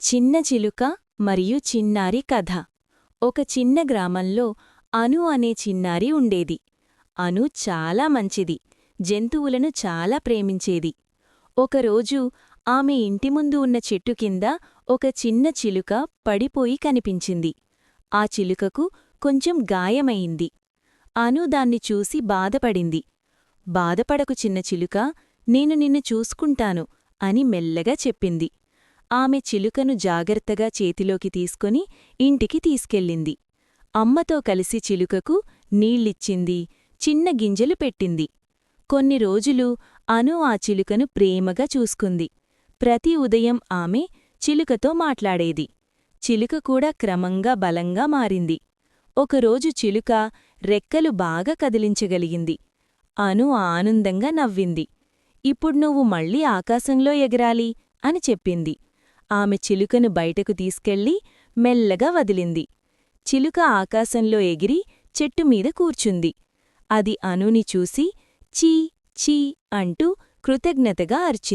చిన్న చిలుక మరియు చిన్నారి కథ. ఒక చిన్న గ్రామంలో అను అనే చిన్నారి ఉండేది. అను చాలా మంచిది, జంతువులను చాలా ప్రేమించేది. ఒకరోజు ఆమె ఇంటి ముందు ఉన్న చెట్టు కింద ఒక చిన్న చిలుక పడిపోయి కనిపించింది. ఆ చిలుకకు కొంచెం గాయమయింది. అను దాన్ని చూసి బాధపడింది. బాధపడకు చిన్న చిలుక, నేను నిన్ను చూసుకుంటాను అని మెల్లగా చెప్పింది. ఆమె చిలుకను జాగ్రత్తగా చేతిలోకి తీసుకొని ఇంటికి తీసుకెళ్ళింది. అమ్మతో కలిసి చిలుకకు నీళ్ళిచ్చింది, చిన్న గింజలు పెట్టింది. కొన్ని రోజులు అను ఆ చిలుకను ప్రేమగా చూసుకుంది. ప్రతి ఉదయం ఆమె చిలుకతో మాట్లాడేది. చిలుక కూడా క్రమంగా బలంగా మారింది. ఒకరోజు చిలుక రెక్కలు బాగా కదిలించగలిగింది. అను ఆనందంగా నవ్వింది. ఇప్పుడు నువ్వు మళ్ళీ ఆకాశంలో ఎగరాలి అని చెప్పింది. ఆమె చిలుకను బయటకు తీసుకెళ్లి మెల్లగా వదిలింది. చిలుక ఆకాశంలో ఎగిరి చెట్టుమీద కూర్చుంది. అది అనుని చూసి చీ చీ అంటూ కృతజ్ఞతగా అరిచింది.